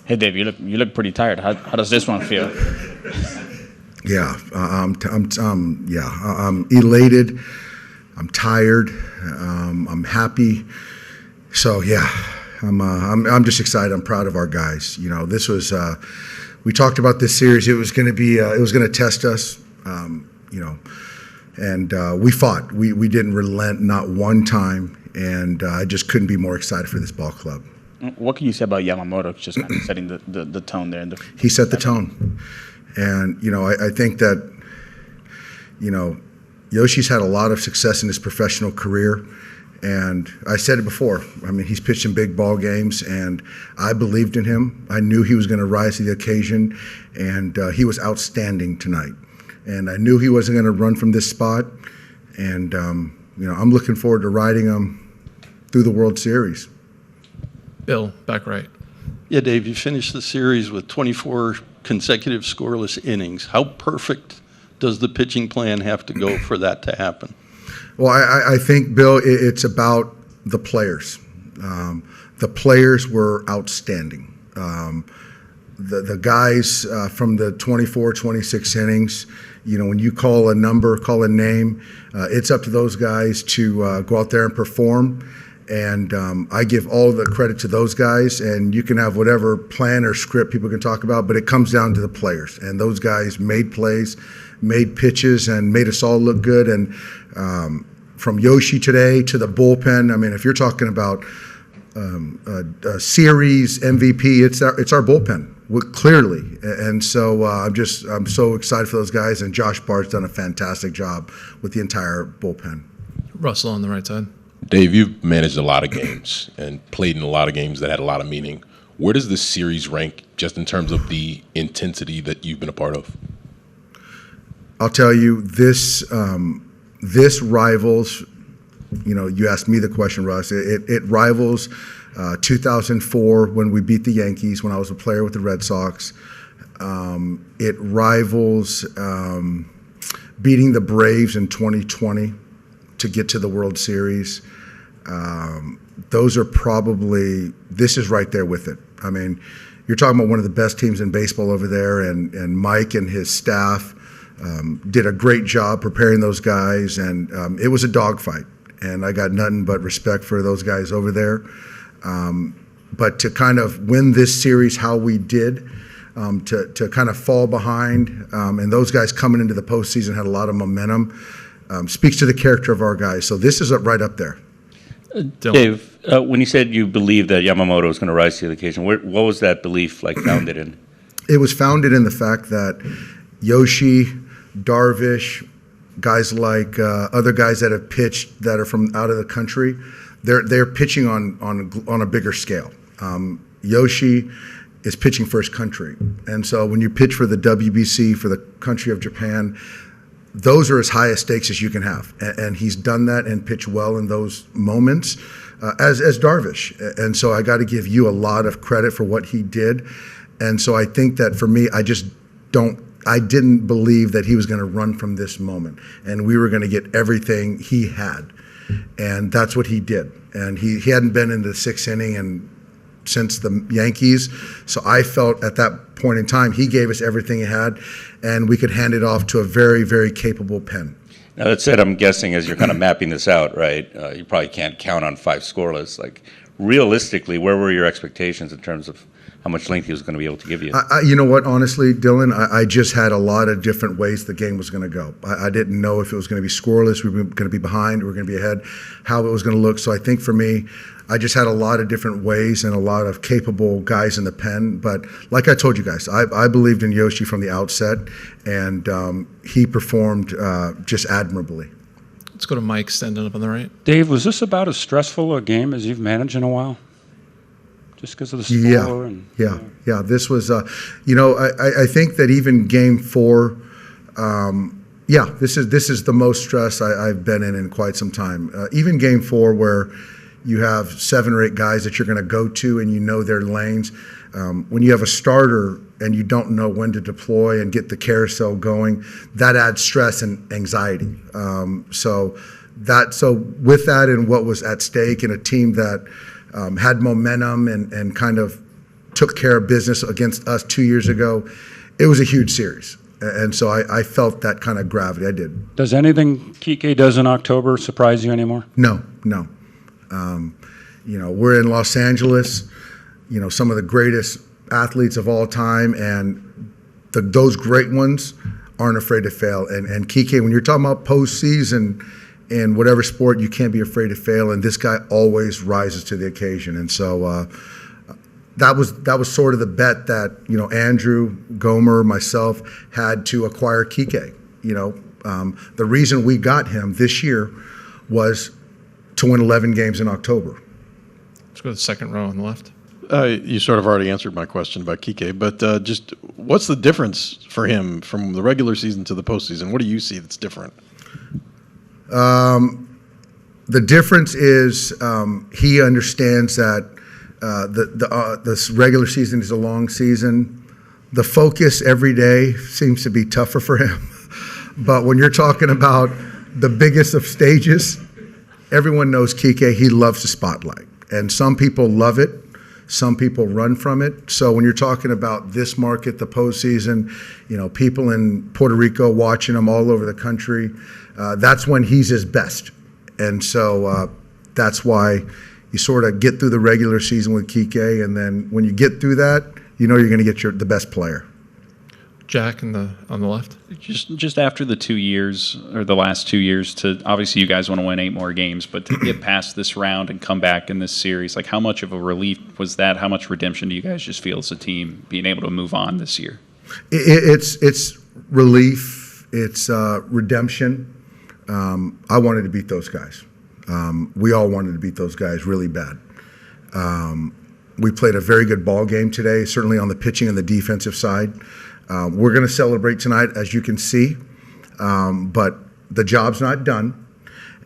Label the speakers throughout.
Speaker 1: Hey Dave, you look pretty tired. How does this one feel?
Speaker 2: Yeah, I'm elated. I'm tired. I'm happy. So yeah, I'm just excited. I'm proud of our guys. You know, this was we talked about this series. It was going to be it was going to test us. You know, and we fought. We didn't relent, not one time. And I just couldn't be more excited for this ball club.
Speaker 1: What can you say about Yamamoto just kind of setting the tone there?
Speaker 2: He set the tone. And, you know, I think that, you know, Yoshi's had a lot of success in his professional career. And I said it before. I mean, he's pitched in big ball games, and I believed in him. I knew he was going to rise to the occasion, and he was outstanding tonight. And I knew he wasn't going to run from this spot. And, you know, I'm looking forward to riding him through the World Series.
Speaker 3: Bill, back right.
Speaker 4: Yeah, Dave, you finished the series with 24 consecutive scoreless innings. How perfect does the pitching plan have to go for that to happen?
Speaker 2: Well, I think, Bill, it's about the players. The players were outstanding. The guys from the 24, 26 innings, you know, when you call a number, call a name, it's up to those guys to go out there and perform. And I give all the credit to those guys, and you can have whatever plan or script people can talk about, but it comes down to the players. And those guys made plays, made pitches, and made us all look good. And from Yoshi today to the bullpen, I mean, if you're talking about a series MVP, it's our bullpen, clearly. And so I'm so excited for those guys, and Josh Bart's done a fantastic job with the entire bullpen.
Speaker 3: Russell on the right side.
Speaker 5: Dave, you've managed a lot of games and played in a lot of games that had a lot of meaning. Where does this series rank just in terms of the intensity that you've been a part of?
Speaker 2: I'll tell you, this rivals, you know, you asked me the question, Russ, it rivals 2004 when we beat the Yankees when I was a player with the Red Sox. It rivals beating the Braves in 2020 to get to the World Series. Those are probably, this is right there with it. I mean, you're talking about one of the best teams in baseball over there, and Mike and his staff did a great job preparing those guys, and it was a dogfight, and I got nothing but respect for those guys over there. But to kind of win this series how we did, to kind of fall behind, and those guys coming into the postseason had a lot of momentum, speaks to the character of our guys. So this is right up there.
Speaker 1: Dave, when you said you believed that Yamamoto was going to rise to the occasion, what was that belief founded in?
Speaker 2: It was founded in the fact that Yoshi, Darvish, guys like other guys that have pitched that are from out of the country, they're pitching on a bigger scale. Yoshi is pitching for his country, and so when you pitch for the WBC, for the country of Japan, those are as high a stakes as you can have, and he's done that and pitched well in those moments, as Darvish. And so I got to give you a lot of credit for what he did. And so I think that for me, I didn't believe that he was going to run from this moment, and we were going to get everything he had, and that's what he did. And he hadn't been in the sixth inning and since the Yankees. So I felt at that point in time, he gave us everything he had, and we could hand it off to a very, very capable pen.
Speaker 1: Now, that said, I'm guessing as you're kind of mapping this out, right, you probably can't count on 5 scoreless. Realistically, where were your expectations in terms of how much length he was going to be able to give you?
Speaker 2: You know what, honestly, Dylan, I just had a lot of different ways the game was going to go. I didn't know if it was going to be scoreless, we were going to be behind, we were going to be ahead, how it was going to look. So I think for me, I just had a lot of different ways and a lot of capable guys in the pen. But like I told you guys, I believed in Yoshi from the outset, and he performed just admirably.
Speaker 3: Let's go to Mike, standing up on the right.
Speaker 6: Dave, was this about as stressful a game as you've managed in a while? Just because of the score?
Speaker 2: Yeah. This was, I think that even Game 4, this is the most stress I've been in quite some time. Even Game 4, where you have 7 or 8 guys that you're going to go to and you know their lanes. When you have a starter and you don't know when to deploy and get the carousel going, that adds stress and anxiety. So with that and what was at stake in a team that had momentum and kind of took care of business against us 2 years ago. It was a huge series. And so I felt that kind of gravity. I did.
Speaker 6: Does anything Kiké does in October surprise you anymore?
Speaker 2: No. We're in Los Angeles, some of the greatest athletes of all time, and those great ones aren't afraid to fail. And Kiké, when you're talking about postseason in whatever sport, you can't be afraid to fail. And this guy always rises to the occasion. And so that was sort of the bet that Andrew, Gomer, myself had to acquire Kiké. The reason we got him this year was to win 11 games in October.
Speaker 3: Let's go to the second row on the left.
Speaker 4: You sort of already answered my question about Kiké, but just what's the difference for him from the regular season to the postseason? What do you see that's different?
Speaker 2: The difference is he understands that this regular season is a long season. The focus every day seems to be tougher for him. But when you're talking about the biggest of stages, everyone knows Kiké. He loves the spotlight. And some people love it. Some people run from it. So when you're talking about this market, the postseason, people in Puerto Rico watching him all over the country, that's when he's his best. And so that's why you sort of get through the regular season with Kiké, and then when you get through that, you're going to get the best player.
Speaker 3: Jack on the left.
Speaker 7: Just after the 2 years, or the last 2 years, to obviously you guys want to win 8 more games, but to get past this round and come back in this series, like how much of a relief was that? How much redemption do you guys just feel as a team being able to move on this year?
Speaker 2: It's relief. It's redemption. I wanted to beat those guys. We all wanted to beat those guys really bad. We played a very good ball game today, certainly on the pitching and the defensive side. We're going to celebrate tonight, as you can see, but the job's not done,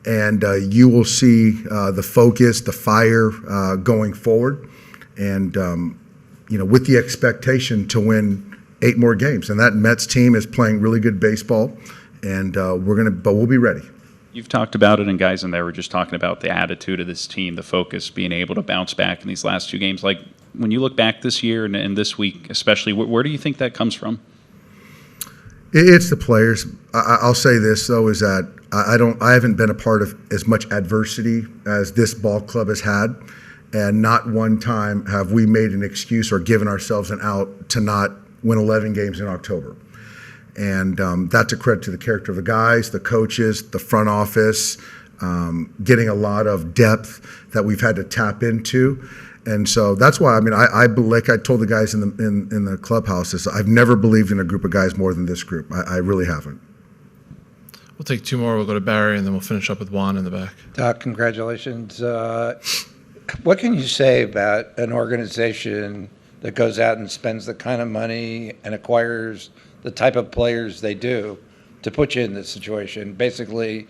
Speaker 2: and you will see the focus, the fire going forward, and with the expectation to win 8 more games. And that Mets team is playing really good baseball, and but we'll be ready.
Speaker 7: You've talked about it, and guys in there were just talking about the attitude of this team, the focus, being able to bounce back in these last 2 games. Like, when you look back this year and this week especially, where do you think that comes from?
Speaker 2: It's the players. I'll say this, though, is that I haven't been a part of as much adversity as this ball club has had, and not one time have we made an excuse or given ourselves an out to not win 11 games in October. And that's a credit to the character of the guys, the coaches, the front office, getting a lot of depth that we've had to tap into. And so that's why, like I told the guys in the clubhouses, I've never believed in a group of guys more than this group. I really haven't.
Speaker 3: We'll take 2 more. We'll go to Barry, and then we'll finish up with Juan in the back.
Speaker 8: Doc, congratulations. What can you say about an organization that goes out and spends the kind of money and acquires the type of players they do to put you in this situation? Basically,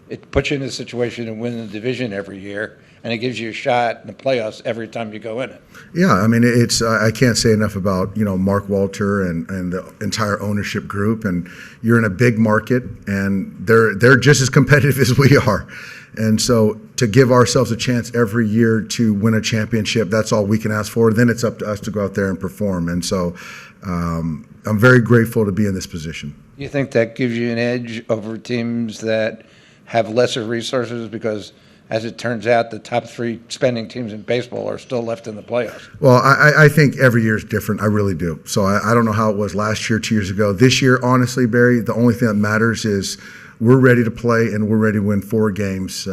Speaker 8: it puts you in a situation to win the division every year, and it gives you a shot in the playoffs every time you go in it.
Speaker 2: Yeah, it's I can't say enough about Mark Walter and the entire ownership group. And you're in a big market, and they're just as competitive as we are. And so to give ourselves a chance every year to win a championship, that's all we can ask for. Then it's up to us to go out there and perform. And so I'm very grateful to be in this position.
Speaker 8: You think that gives you an edge over teams that have lesser resources? Because as it turns out, the top 3 spending teams in baseball are still left in the playoffs.
Speaker 2: Well, I think every year is different. I really do. So I don't know how it was last year, 2 years ago. This year, honestly, Barry, the only thing that matters is we're ready to play, and we're ready to win 4 games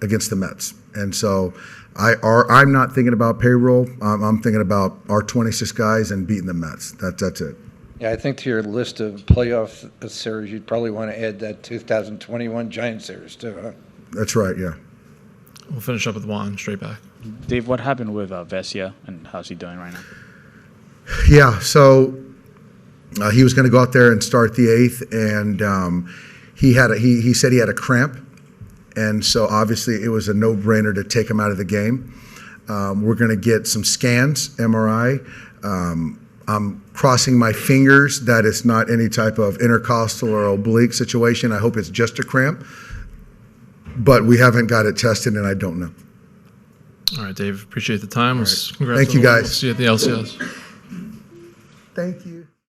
Speaker 2: against the Mets. And so I'm not thinking about payroll. I'm thinking about our 26 guys and beating the Mets. That's it.
Speaker 8: Yeah, I think to your list of playoff series, you'd probably want to add that 2021 Giants series too, huh?
Speaker 2: That's right, yeah.
Speaker 3: We'll finish up with Juan, straight back.
Speaker 9: Dave, what happened with Vesia, and how's he doing right now?
Speaker 2: Yeah, so he was going to go out there and start the 8th, and he said he had a cramp, and so obviously it was a no-brainer to take him out of the game. We're going to get some scans, MRI. I'm crossing my fingers that it's not any type of intercostal or oblique situation. I hope it's just a cramp, but we haven't got it tested, and I don't know.
Speaker 3: All right, Dave. Appreciate the time. Congrats
Speaker 2: Thank you,
Speaker 3: on the-
Speaker 2: guys.
Speaker 3: We'll see you at the LCS.
Speaker 2: Thank you.